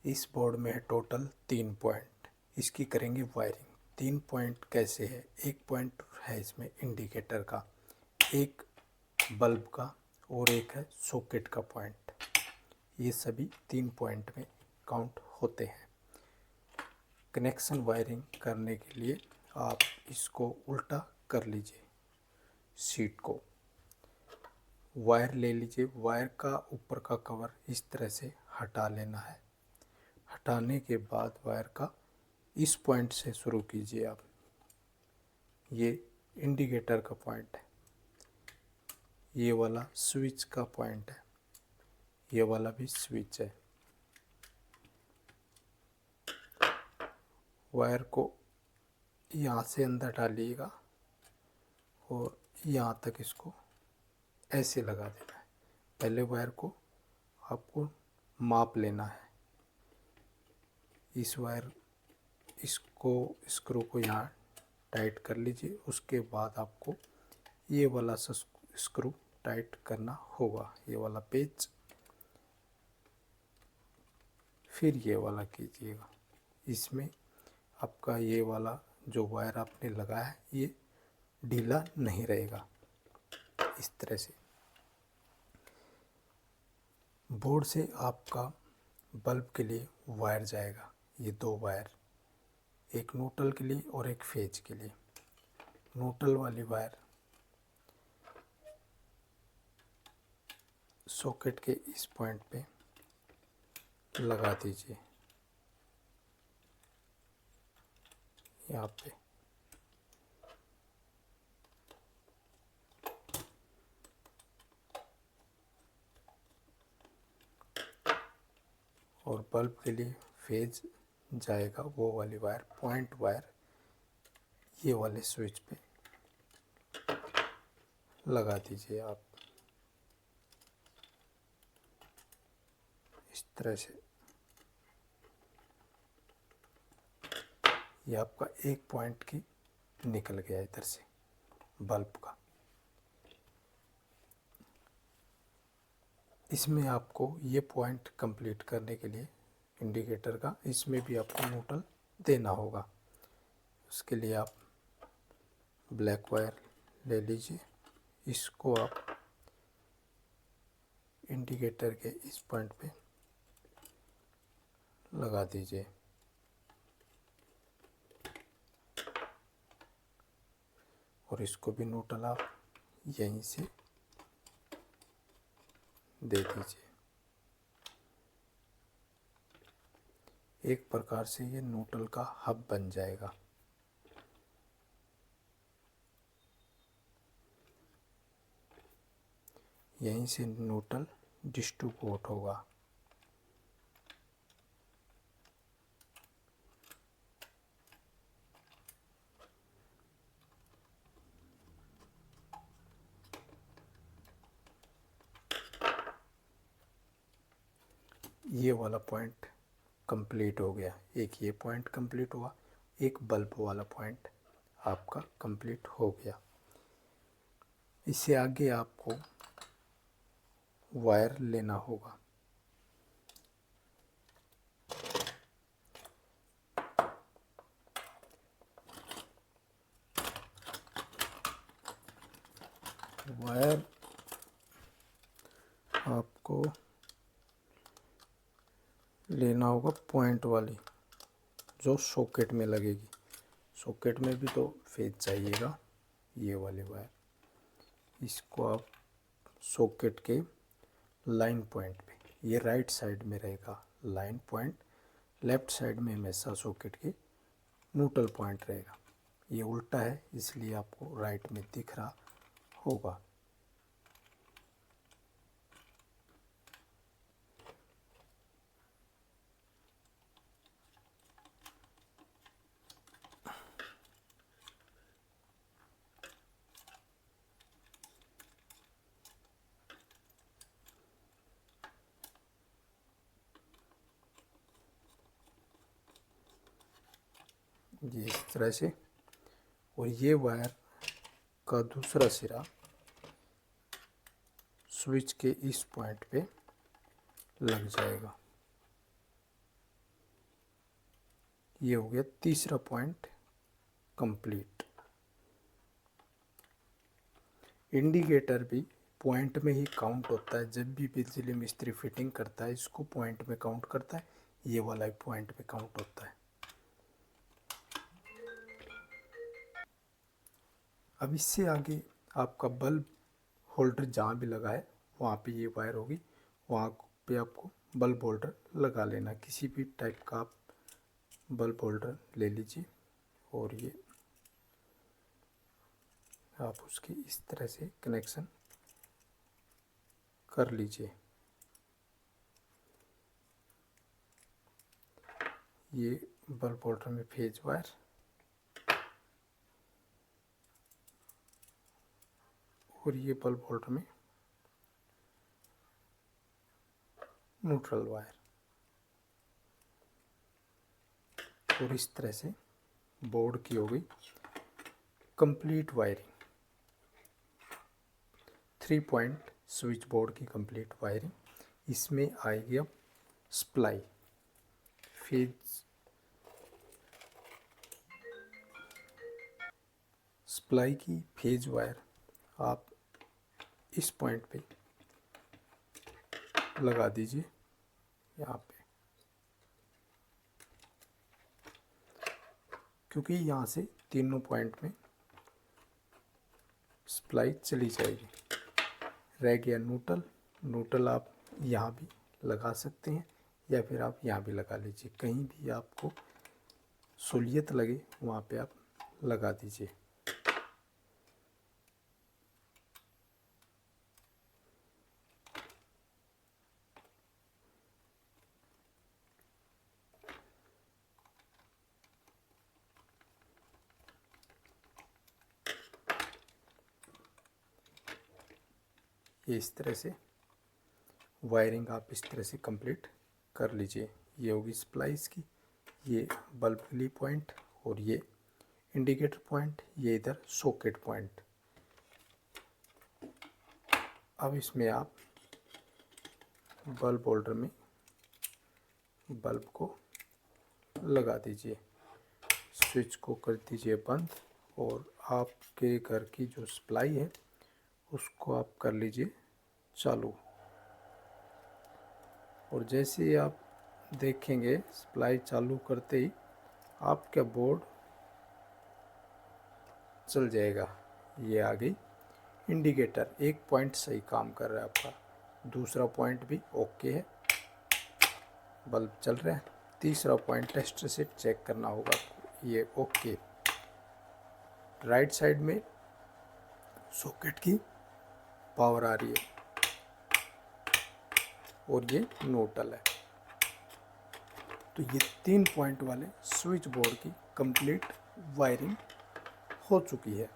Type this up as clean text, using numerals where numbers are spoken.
इस बोर्ड में है टोटल 3 पॉइंट। इसकी करेंगे वायरिंग। 3 पॉइंट कैसे है? एक पॉइंट है इसमें इंडिकेटर का, एक बल्ब का और एक है सॉकेट का पॉइंट। ये सभी 3 पॉइंट में काउंट होते हैं। कनेक्शन वायरिंग करने के लिए आप इसको उल्टा कर लीजिए, शीट को। वायर ले लीजिए, वायर का ऊपर का कवर इस तरह से हटा लेना है। हटाने के बाद वायर का इस पॉइंट से शुरू कीजिए आप। ये इंडिकेटर का पॉइंट है, ये वाला स्विच का पॉइंट है, ये वाला भी स्विच है। वायर को यहाँ से अंदर डालिएगा और यहाँ तक इसको ऐसे लगा देना है। पहले वायर को आपको माप लेना है। इस वायर इसको स्क्रू को यहाँ टाइट कर लीजिए। उसके बाद आपको ये वाला स्क्रू टाइट करना होगा, ये वाला पेच, फिर ये वाला कीजिएगा। इसमें आपका ये वाला जो वायर आपने लगाया है ये ढीला नहीं रहेगा। इस तरह से बोर्ड से आपका बल्ब के लिए वायर जाएगा, ये 2 वायर, एक न्यूट्रल के लिए और एक फेज के लिए। न्यूट्रल वाली वायर सॉकेट के इस पॉइंट पे लगा दीजिए, यहाँ पे। और बल्ब के लिए फेज जाएगा वो वाली वायर, पॉइंट वायर, ये वाले स्विच पे लगा दीजिए आप इस तरह से। ये आपका एक पॉइंट की निकल गया इधर से बल्ब का। इसमें आपको ये पॉइंट कंप्लीट करने के लिए इंडिकेटर का, इसमें भी आपको न्यूट्रल देना होगा। उसके लिए आप ब्लैक वायर ले लीजिए, इसको आप इंडिकेटर के इस पॉइंट पे लगा दीजिए। और इसको भी न्यूट्रल आप यहीं से दे दीजिए। एक प्रकार से ये न्यूट्रल का हब बन जाएगा। यहीं से न्यूट्रल डिस्ट्रीब्यूट होगा। ये वाला पॉइंट कंप्लीट हो गया, एक ये पॉइंट कंप्लीट हुआ, एक बल्ब वाला पॉइंट आपका कंप्लीट हो गया। इससे आगे आपको वायर लेना होगा। वायर आपको लेना होगा पॉइंट वाली, जो सॉकेट में लगेगी। सॉकेट में भी तो फेज चाहिएगा, ये वाली वायर। इसको आप सॉकेट के लाइन पॉइंट पे, ये राइट साइड में रहेगा लाइन पॉइंट, लेफ्ट साइड में हमेशा सॉकेट के न्यूट्रल पॉइंट रहेगा। ये उल्टा है इसलिए आपको राइट में दिख रहा होगा। ये इस तरह से। और ये वायर का दूसरा सिरा स्विच के इस पॉइंट पे लग जाएगा। ये हो गया तीसरा पॉइंट कंप्लीट। इंडिकेटर भी पॉइंट में ही काउंट होता है। जब भी बिजली मिस्त्री फिटिंग करता है इसको पॉइंट में काउंट करता है, ये वाला पॉइंट में काउंट होता है। अब इससे आगे आपका बल्ब होल्डर जहाँ भी लगा है वहाँ पे ये वायर होगी, वहाँ पे आपको बल्ब होल्डर लगा लेना। किसी भी टाइप का आप बल्ब होल्डर ले लीजिए और ये आप उसकी इस तरह से कनेक्शन कर लीजिए। ये बल्ब होल्डर में फेज वायर और ये बल्ब होल्डर में न्यूट्रल वायर, और इस तरह से बोर्ड की हो गई complete wiring. 3 point switch board की कंप्लीट वायरिंग। इसमें आएगी अब सप्लाई फेज, सप्लाई की फेज वायर आप इस पॉइंट पे लगा दीजिए यहाँ पे, क्योंकि यहाँ से तीनों पॉइंट में सप्लाई चली जाएगी। रह गया न्यूट्रल। न्यूट्रल आप यहाँ भी लगा सकते हैं या फिर आप यहाँ भी लगा लीजिए, कहीं भी आपको सहूलियत लगे वहाँ पे आप लगा दीजिए। ये इस तरह से वायरिंग आप इस तरह से कंप्लीट कर लीजिए। ये होगी सप्लाई की, ये बल्ब के लिए पॉइंट और ये इंडिकेटर पॉइंट, ये इधर सॉकेट पॉइंट। अब इसमें आप बल्ब होल्डर में बल्ब को लगा दीजिए, स्विच को कर दीजिए बंद और आपके घर की जो सप्लाई है उसको आप कर लीजिए चालू। और जैसे ही आप देखेंगे सप्लाई चालू करते ही आपका बोर्ड चल जाएगा। ये आ गई इंडिकेटर, एक पॉइंट सही काम कर रहा है आपका, दूसरा पॉइंट भी ओके है, बल्ब चल रहा है। तीसरा पॉइंट टेस्टर से चेक करना होगा आपको, ये ओके। राइट साइड में सॉकेट की पावर आ रही है और ये न्यूट्रल है। तो ये 3 पॉइंट वाले स्विच बोर्ड की कंप्लीट वायरिंग हो चुकी है।